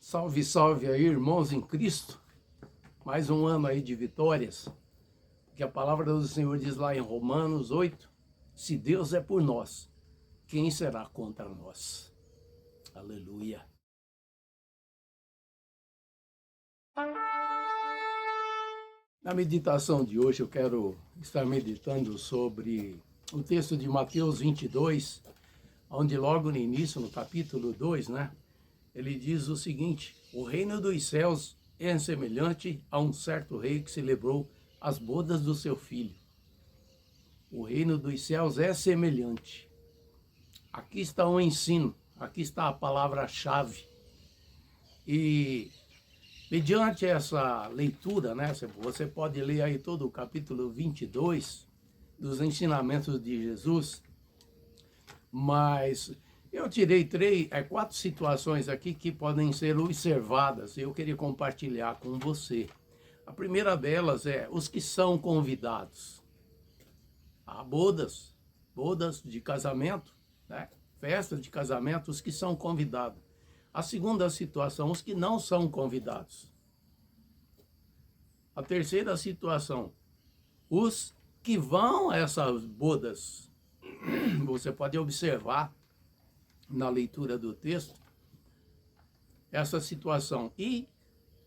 Salve, salve aí, irmãos em Cristo. Mais um ano aí de vitórias. Porque a palavra do Senhor diz lá em Romanos 8, se Deus é por nós, quem será contra nós? Aleluia. Na meditação de hoje eu quero estar meditando sobre o texto de Mateus 22, onde logo no início, no capítulo 2, ele diz o seguinte: o reino dos céus é semelhante a um certo rei que celebrou as bodas do seu filho. O reino dos céus é semelhante. Aqui está o ensino, aqui está a palavra-chave. E mediante essa leitura, você pode ler aí todo o capítulo 22 dos ensinamentos de Jesus, mas eu tirei quatro situações aqui que podem ser observadas e eu queria compartilhar com você. A primeira delas é os que são convidados. Há bodas de casamento, festas de casamento, os que são convidados. A segunda situação, os que não são convidados. A terceira situação, os que vão a essas bodas. Você pode observar na leitura do texto essa situação. E,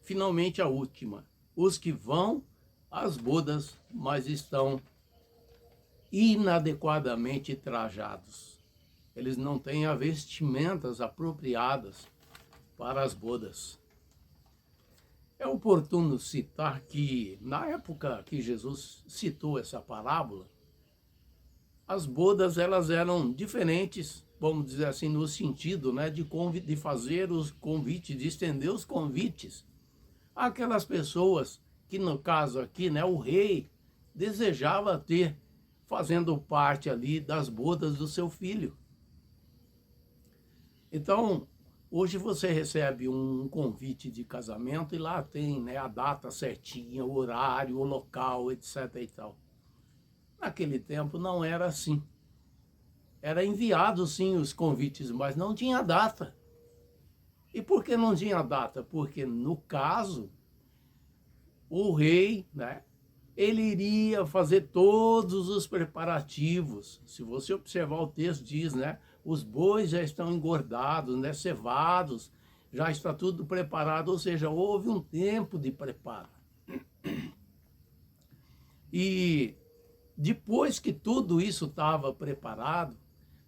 finalmente, a última, os que vão às bodas, mas estão inadequadamente trajados. Eles não têm as vestimentas apropriadas para as bodas. É oportuno citar que, na época que Jesus citou essa parábola, as bodas elas eram diferentes, vamos dizer assim, no sentido de fazer os convites, de estender os convites àquelas pessoas que, no caso aqui, o rei desejava ter, fazendo parte ali das bodas do seu filho. Então, hoje você recebe um convite de casamento e lá tem a data certinha, o horário, o local, etc. e tal. Naquele tempo não era assim. Era enviado sim os convites, mas não tinha data. E por que não tinha data? Porque no caso, o rei, ele iria fazer todos os preparativos. Se você observar o texto, diz, os bois já estão engordados, cevados, já está tudo preparado, ou seja, houve um tempo de preparo. E depois que tudo isso estava preparado,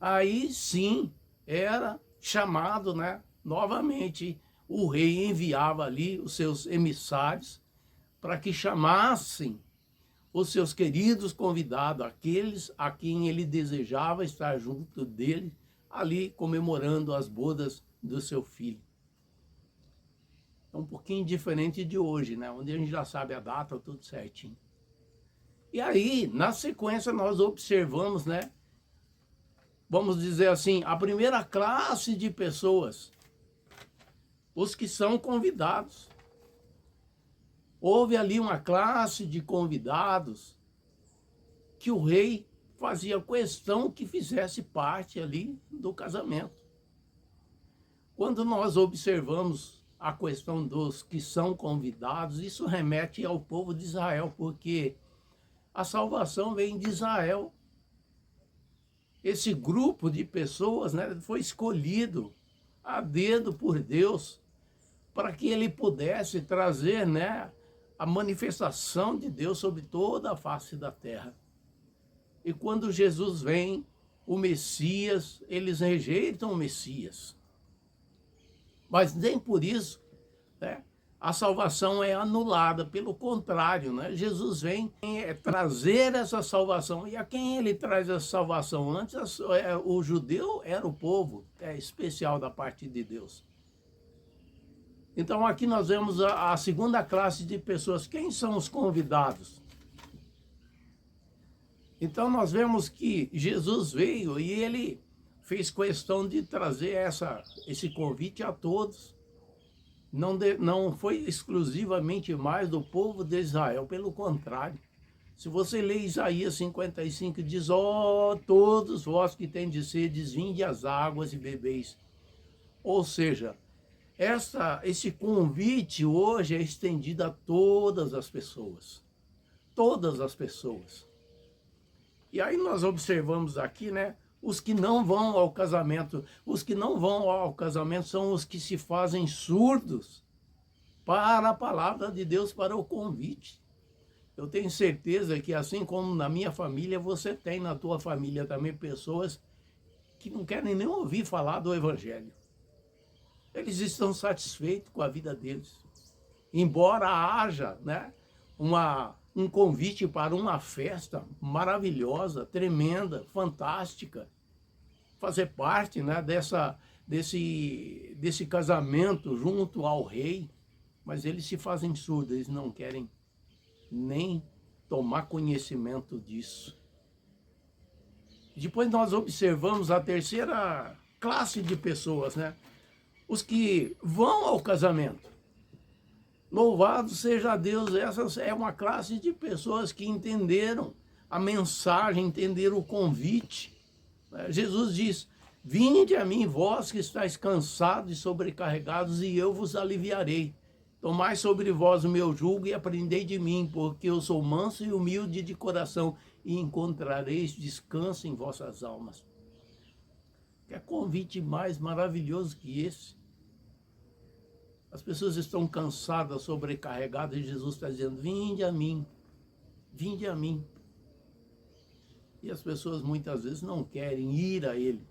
aí sim era chamado, novamente, o rei enviava ali os seus emissários para que chamassem os seus queridos convidados, aqueles a quem ele desejava estar junto dele, ali comemorando as bodas do seu filho. É um pouquinho diferente de hoje, onde a gente já sabe a data, tudo certinho. E aí, na sequência, nós observamos, vamos dizer assim, a primeira classe de pessoas, os que são convidados. Houve ali uma classe de convidados que o rei fazia questão que fizesse parte ali do casamento. Quando nós observamos a questão dos que são convidados, isso remete ao povo de Israel, porque a salvação vem de Israel. Esse grupo de pessoas foi escolhido a dedo por Deus para que ele pudesse trazer a manifestação de Deus sobre toda a face da terra. E quando Jesus vem, o Messias, eles rejeitam o Messias. Mas nem por isso a salvação é anulada, pelo contrário, Jesus vem trazer essa salvação. E a quem ele traz essa salvação? Antes, o judeu era o povo especial da parte de Deus. Então aqui nós vemos a segunda classe de pessoas. Quem são os convidados? Então nós vemos que Jesus veio e ele fez questão de trazer esse convite a todos. Não foi exclusivamente mais do povo de Israel, pelo contrário. Se você lê Isaías 55, diz: ó, todos vós que tendes sede, vinde às águas e bebeis. Ou seja, esse convite hoje é estendido a todas as pessoas. Todas as pessoas. E aí nós observamos aqui, né? Os que não vão ao casamento. Os que não vão ao casamento são os que se fazem surdos para a palavra de Deus, para o convite. Eu tenho certeza que assim como na minha família, você tem na tua família também pessoas que não querem nem ouvir falar do Evangelho. Eles estão satisfeitos com a vida deles. Embora haja, né, um convite para uma festa maravilhosa, tremenda, fantástica, fazer parte, né, desse casamento junto ao rei, mas eles se fazem surdos, eles não querem nem tomar conhecimento disso. Depois nós observamos a terceira classe de pessoas, né? Os que vão ao casamento. Louvado seja Deus, essa é uma classe de pessoas que entenderam a mensagem, entenderam o convite. Jesus diz: vinde a mim, vós que estáis cansados e sobrecarregados, e eu vos aliviarei. Tomai sobre vós o meu jugo e aprendei de mim, porque eu sou manso e humilde de coração, e encontrareis descanso em vossas almas. Que convite mais maravilhoso que esse? As pessoas estão cansadas, sobrecarregadas, e Jesus está dizendo: vinde a mim, vinde a mim. E as pessoas muitas vezes não querem ir a Ele.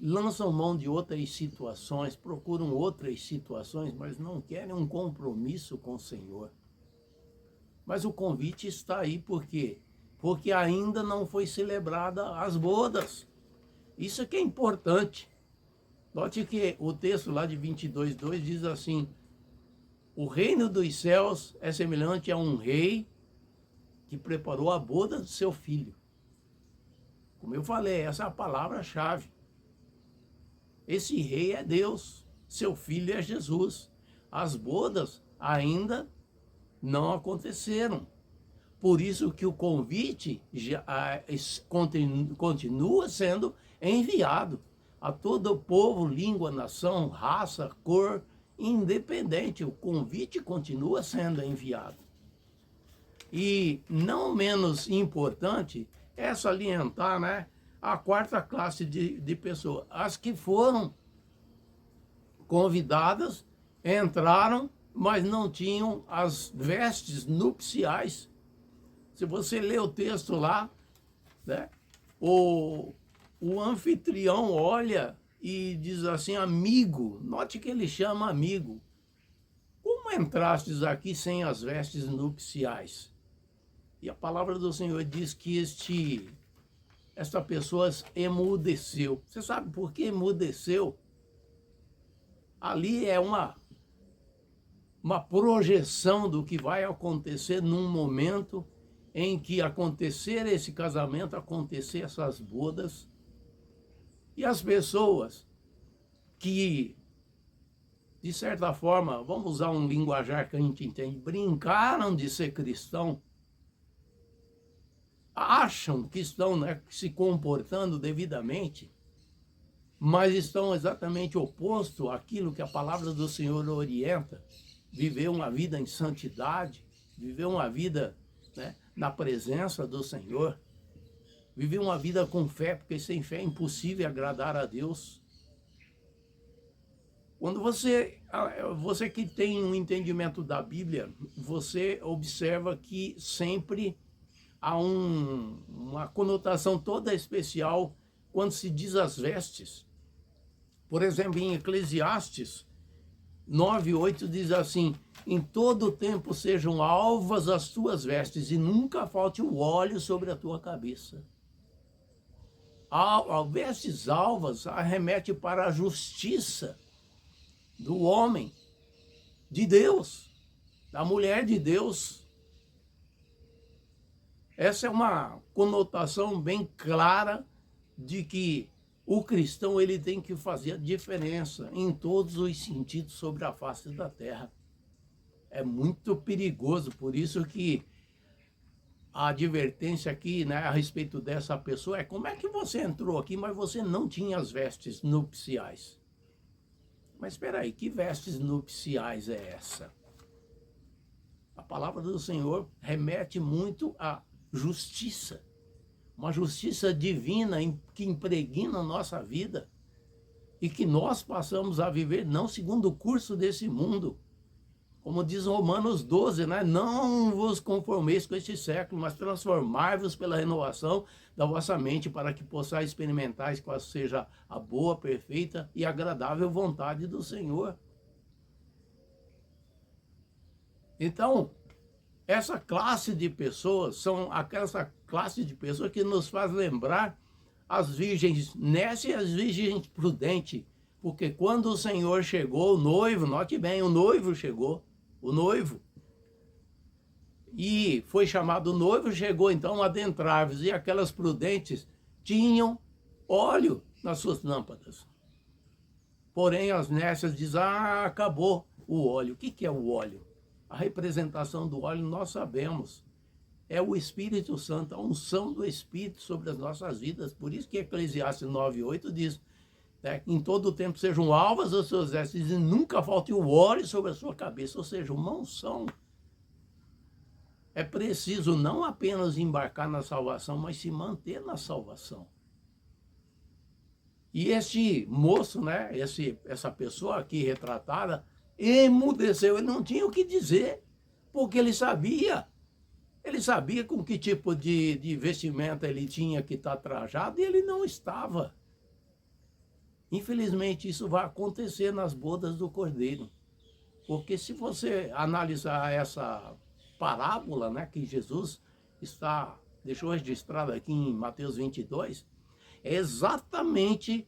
Lançam mão de outras situações, procuram outras situações, mas não querem um compromisso com o Senhor. Mas o convite está aí, por quê? Porque ainda não foi celebrada as bodas. Isso é que é importante. Note que o texto lá de 22:2 diz assim: o reino dos céus é semelhante a um rei que preparou a boda do seu filho. Como eu falei, essa é a palavra-chave. Esse rei é Deus, seu filho é Jesus. As bodas ainda não aconteceram. Por isso que o convite continua sendo enviado a todo o povo, língua, nação, raça, cor, independente. O convite continua sendo enviado. E não menos importante é salientar, né, a quarta classe de pessoas. As que foram convidadas, entraram, mas não tinham as vestes nupciais. Se você ler o texto lá, né, o anfitrião olha e diz assim: amigo, note que ele chama amigo. Como entrastes aqui sem as vestes nupciais? E a palavra do Senhor diz que esta pessoa emudeceu. Você sabe por que emudeceu? Ali é uma projeção do que vai acontecer num momento em que acontecer esse casamento, acontecer essas bodas, e as pessoas que, de certa forma, vamos usar um linguajar que a gente entende, brincaram de ser cristão, acham que estão, né, se comportando devidamente, mas estão exatamente oposto àquilo que a palavra do Senhor orienta: viver uma vida em santidade, viver uma vida, né, na presença do Senhor, viver uma vida com fé, porque sem fé é impossível agradar a Deus. Quando você que tem um entendimento da Bíblia, você observa que sempre há uma conotação toda especial quando se diz as vestes. Por exemplo, em Eclesiastes 9:8 diz assim: em todo tempo sejam alvas as tuas vestes, e nunca falte o óleo sobre a tua cabeça. Vestes alvas remete para a justiça do homem, de Deus, da mulher de Deus. Essa é uma conotação bem clara de que o cristão ele tem que fazer a diferença em todos os sentidos sobre a face da terra. É muito perigoso, por isso que a advertência aqui, né, a respeito dessa pessoa é: como é que você entrou aqui, mas você não tinha as vestes nupciais? Mas espera aí, que vestes nupciais é essa? A palavra do Senhor remete muito à justiça, uma justiça divina que impregna a nossa vida e que nós passamos a viver não segundo o curso desse mundo. Como diz Romanos 12, né? Não vos conformeis com este século, mas transformai-vos pela renovação da vossa mente, para que possais experimentar qual seja a boa, perfeita e agradável vontade do Senhor. Então, essa classe de pessoas são aquela classe de pessoas que nos faz lembrar as virgens nécias e as virgens prudentes. Porque quando o Senhor chegou, o noivo, note bem, o noivo chegou. O noivo, e foi chamado noivo, chegou então a adentrar-vos, e aquelas prudentes tinham óleo nas suas lâmpadas. Porém, as nécias dizem: acabou o óleo. O que é o óleo? A representação do óleo nós sabemos. É o Espírito Santo, a unção do Espírito sobre as nossas vidas. Por isso que Eclesiastes 9:8 diz: em todo o tempo sejam alvas os seus vestes e nunca falte o óleo sobre a sua cabeça. Ou seja, uma unção. É preciso não apenas embarcar na salvação, mas se manter na salvação. E este moço, né, essa pessoa aqui retratada, emudeceu. Ele não tinha o que dizer, porque ele sabia com que tipo de vestimenta ele tinha que estar trajado, e ele não estava. Infelizmente, isso vai acontecer nas bodas do Cordeiro. Porque se você analisar essa parábola, né, que Jesus deixou registrada aqui em Mateus 22, é exatamente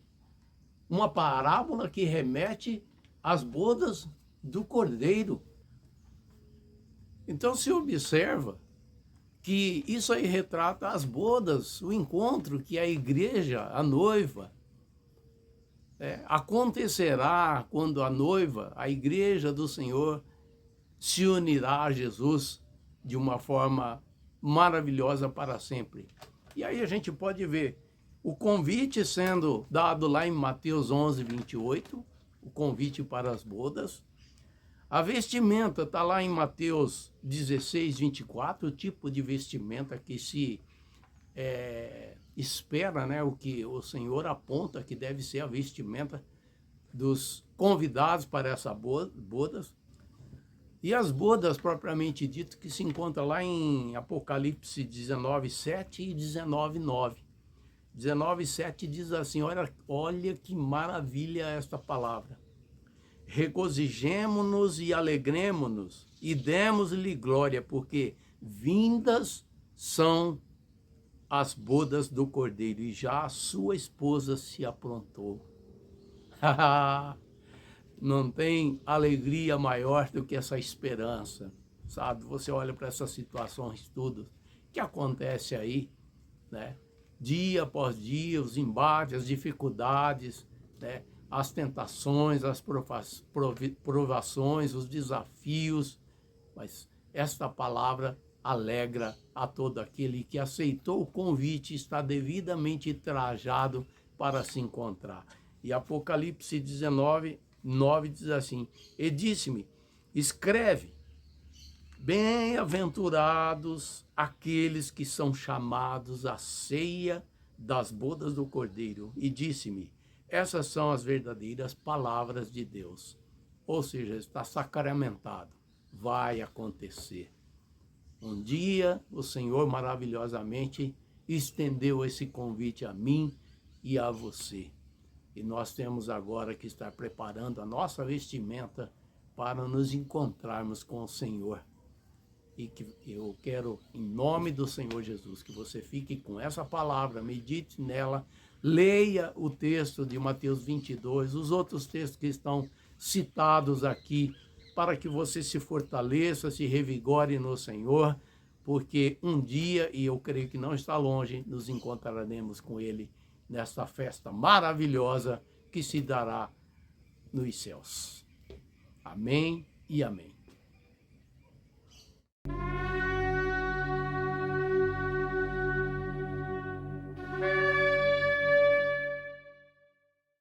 uma parábola que remete às bodas do Cordeiro. Então se observa que isso aí retrata as bodas, o encontro que a igreja, a noiva, acontecerá quando a noiva, a igreja do Senhor, se unirá a Jesus de uma forma maravilhosa para sempre. E aí a gente pode ver o convite sendo dado lá em Mateus 11:28, o convite para as bodas. A vestimenta está lá em Mateus 16:24, o tipo de vestimenta que se espera, né, o que o Senhor aponta que deve ser a vestimenta dos convidados para essas bodas. E as bodas propriamente dito que se encontra lá em Apocalipse 19:7 e 19:9. 19:7 diz assim: olha que maravilha esta palavra. Regozijemo-nos e alegremo-nos e demos-lhe glória, porque vindas são as bodas do Cordeiro, e já a sua esposa se aprontou. Não tem alegria maior do que essa esperança, sabe? Você olha para essas situações tudo que acontece aí, né? Dia após dia, os embates, as dificuldades, né? As tentações, as provações, os desafios, mas esta palavra alegra a todo aquele que aceitou o convite e está devidamente trajado para se encontrar. E Apocalipse 19:9 diz assim: e disse-me, escreve, bem-aventurados aqueles que são chamados à ceia das bodas do Cordeiro. E disse-me, essas são as verdadeiras palavras de Deus. Ou seja, está sacramentado, vai acontecer. Um dia o Senhor maravilhosamente estendeu esse convite a mim e a você. E nós temos agora que estar preparando a nossa vestimenta para nos encontrarmos com o Senhor. E que eu quero, em nome do Senhor Jesus, que você fique com essa palavra, medite nela, leia o texto de Mateus 22, os outros textos que estão citados aqui, para que você se fortaleça, se revigore no Senhor, porque um dia, e eu creio que não está longe, nos encontraremos com Ele nesta festa maravilhosa que se dará nos céus. Amém e amém.